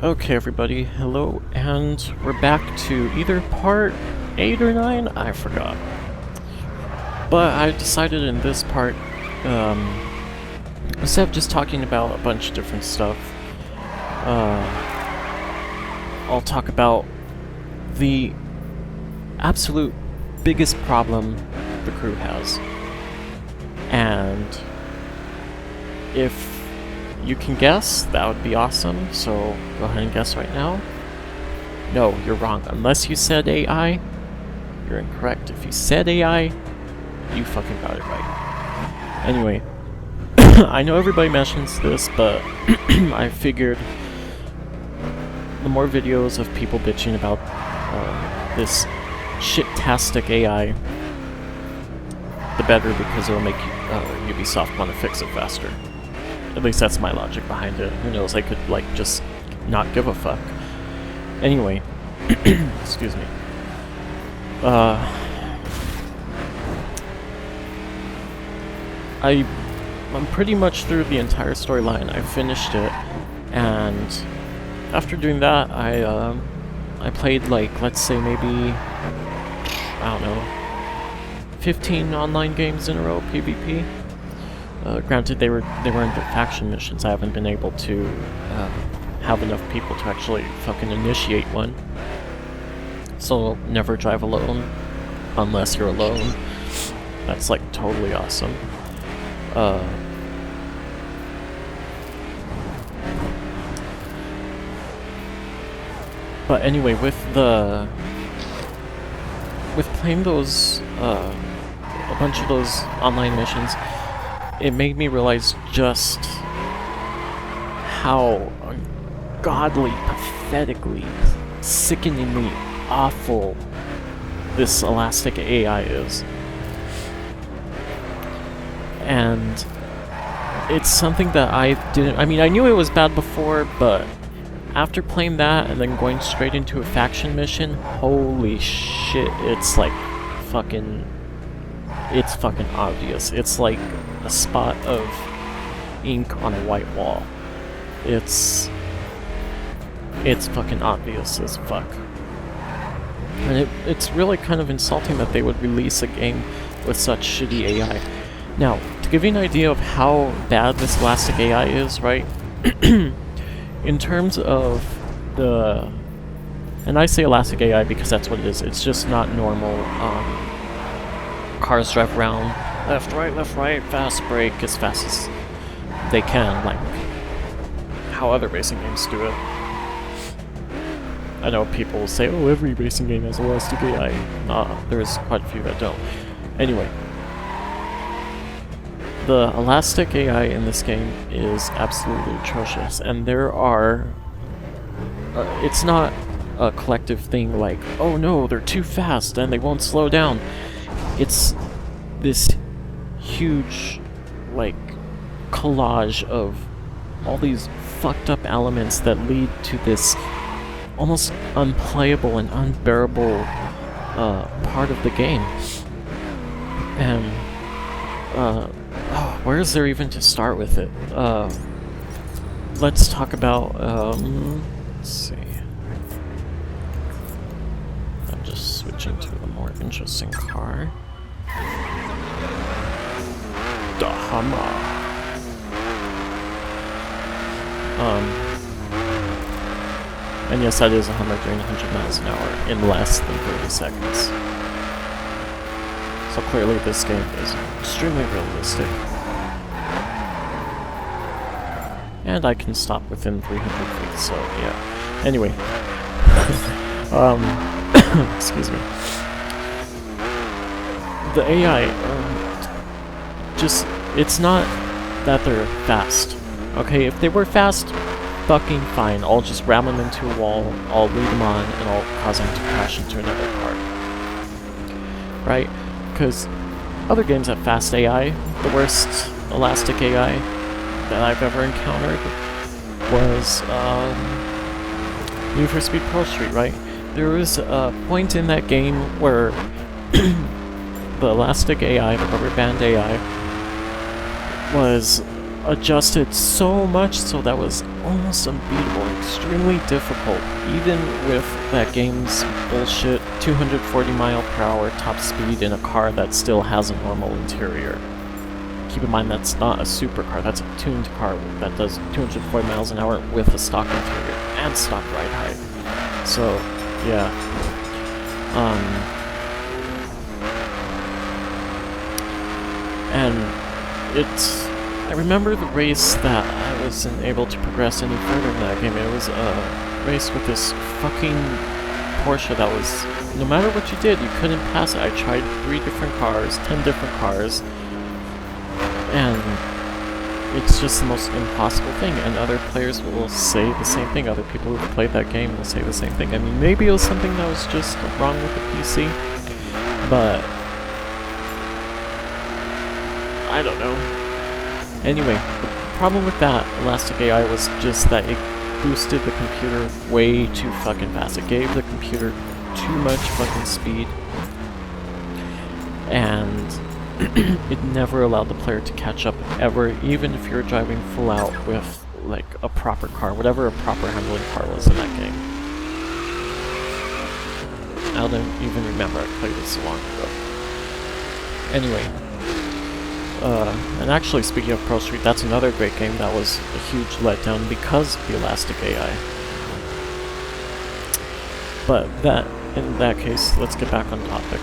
Okay, everybody, hello, and we're back to either part 8 or 9? I forgot. But I decided in this part, instead of just talking about a bunch of different stuff, I'll talk about the absolute biggest problem the crew has. And if you can guess, that would be awesome, so go ahead and guess right now. No, you're wrong. Unless you said AI, you're incorrect. If you said AI, you fucking got it right. Anyway, I know everybody mentions this, but I figured the more videos of people bitching about this shit-tastic AI, the better, because it'll make Ubisoft want to fix it faster. At least that's my logic behind it. Who knows, I could, like, just not give a fuck. Anyway, excuse me. I'm pretty much through the entire storyline. I finished it, and after doing that, I played, like, let's say maybe, I don't know, 15 online games in a row, PvP. Granted, they weren't faction missions. I haven't been able to have enough people to actually fucking initiate one. So never drive alone, unless you're alone. That's like totally awesome. But anyway, with playing those a bunch of those online missions, it made me realize just how ungodly, pathetically, sickeningly awful this elastic AI is. And it's something that I knew it was bad before, but after playing that and then going straight into a faction mission, holy shit, it's like fucking... it's fucking obvious. It's like a spot of ink on a white wall. It's fucking obvious as fuck. And it's really kind of insulting that they would release a game with such shitty AI. Now, to give you an idea of how bad this elastic AI is, right? In terms of the... and I say elastic AI because that's what it is. It's just not normal, cars drive around left, right, fast brake as fast as they can, like how other racing games do it. I know people will say, oh, every racing game has elastic AI. There's quite a few that don't. Anyway, the elastic AI in this game is absolutely atrocious, and there are... it's not a collective thing like, oh no, they're too fast and they won't slow down. It's this huge, like, collage of all these fucked up elements that lead to this almost unplayable and unbearable part of the game. And, where is there even to start with it? Let's talk about, let's see. I'm just switching to a more interesting car. The Hummer. And yes, that is a Hummer doing 100 miles an hour in less than 30 seconds. So clearly this game is extremely realistic. And I can stop within 300 feet, so yeah. Anyway. Excuse me. The AI, just, it's not that they're fast. Okay, if they were fast, fucking fine. I'll just ram them into a wall, I'll lead them on, and I'll cause them to crash into another car. Right? Because other games have fast AI. The worst elastic AI that I've ever encountered was Need for Speed Pro Street, right? There was a point in that game where the elastic AI, the rubber band AI, was adjusted so much so that was almost unbeatable, extremely difficult, even with that game's bullshit 240-mile-per-hour top speed in a car that still has a normal interior. Keep in mind that's not a supercar, that's a tuned car that does 240 miles an hour with a stock interior and stock ride height. So, yeah. And it's... I remember the race that I wasn't able to progress any further in that game. It was a race with this fucking Porsche that was... No matter what you did, you couldn't pass it. I tried 3 different cars, 10 different cars, and it's just the most impossible thing, and other players will say the same thing. Other people who've played that game will say the same thing. I mean, maybe it was something that was just wrong with the PC, but I don't know. Anyway, the problem with that Elastic AI was just that it boosted the computer way too fucking fast. It gave the computer too much fucking speed, and it never allowed the player to catch up ever, even if you're driving full out with like a proper car, whatever a proper handling car was in that game. I don't even remember, I played it so long ago. Anyway, and actually speaking of Pro Street, that's another great game that was a huge letdown because of the Elastic AI. But that, in that case, let's get back on topic.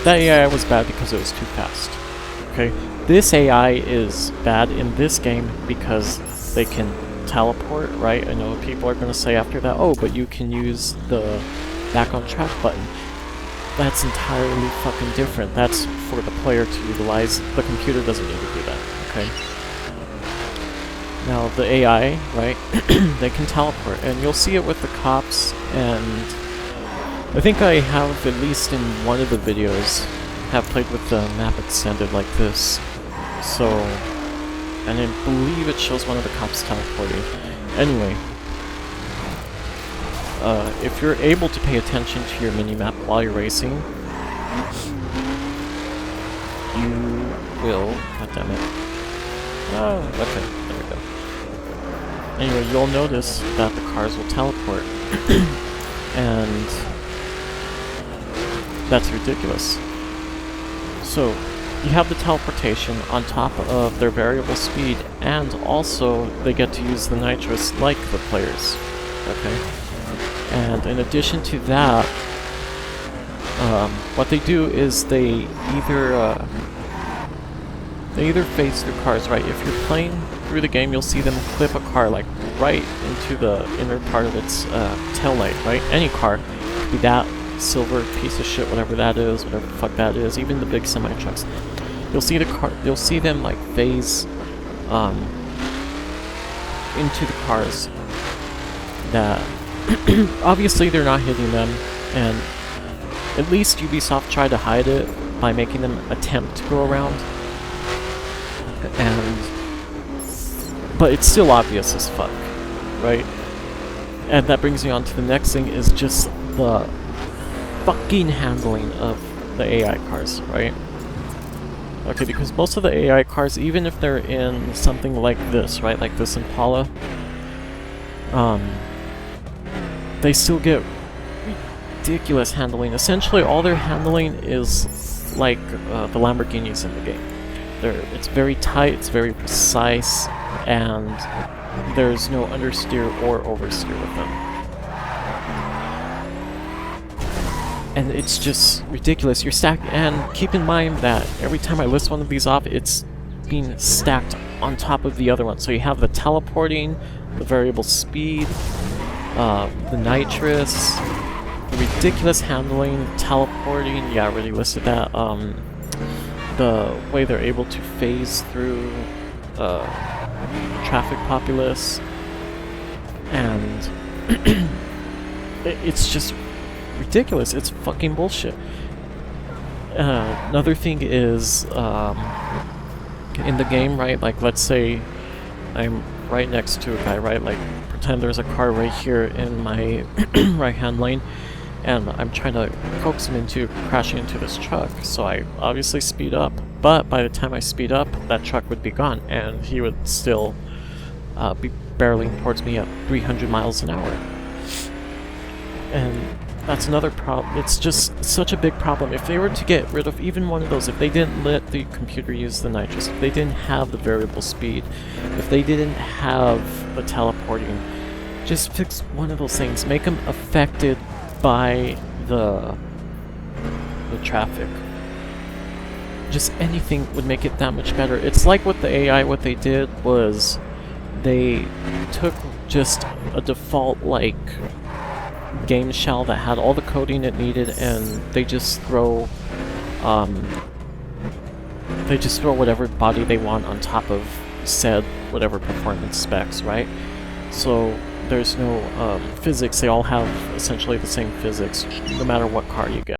That AI was bad because it was too fast. Okay? This AI is bad in this game because they can teleport, right? I know people are going to say after that, oh, but you can use the back on track button. That's entirely fucking different. That's for the player to utilize. The computer doesn't need to do that, okay? Now, the AI, right, they can teleport, and you'll see it with the cops, and I think I have, at least in one of the videos, have played with the map extended like this. So, and I believe it shows one of the cops teleporting. Anyway, if you're able to pay attention to your mini-map while you're racing, you will... God damn it. Oh, okay, there we go. Anyway, you'll notice that the cars will teleport. And that's ridiculous. So, you have the teleportation on top of their variable speed, and also they get to use the nitrous like the players. Okay? And in addition to that, what they do is they either phase through cars, right? If you're playing through the game, you'll see them clip a car like right into the inner part of its tail light, right? Any car, it could be that silver piece of shit, whatever that is, whatever the fuck that is, even the big semi trucks. You'll see the car. You'll see them like phase into the cars that. Obviously they're not hitting them, and at least Ubisoft tried to hide it by making them attempt to go around. But it's still obvious as fuck, right? And that brings me on to the next thing, is just the fucking handling of the AI cars, right? Okay, because most of the AI cars, even if they're in something like this, right, like this Impala, they still get ridiculous handling. Essentially, all their handling is like the Lamborghinis in the game. It's very tight, it's very precise, and there's no understeer or oversteer with them. And it's just ridiculous. You're stacked, and keep in mind that every time I list one of these off, it's being stacked on top of the other one. So you have the teleporting, the variable speed, the nitrous, the ridiculous handling, teleporting, yeah, I already listed that, the way they're able to phase through traffic populace, and it's just ridiculous. It's fucking bullshit. Another thing is, in the game, right, like let's say I'm right next to a guy, right, like pretend there's a car right here in my right hand lane, and I'm trying to coax him into crashing into this truck, so I obviously speed up. But by the time I speed up, that truck would be gone, and he would still be barreling towards me at 300 miles an hour. And that's another problem. It's just such a big problem. If they were to get rid of even one of those, if they didn't let the computer use the nitrous, if they didn't have the variable speed, if they didn't have the teleporting, just fix one of those things. Make them affected by the traffic. Just anything would make it that much better. It's like with the AI, what they did was they took just a default like game shell that had all the coding it needed, and they just throw whatever body they want on top of said whatever performance specs, right? So there's no physics. They all have essentially the same physics no matter what car you get.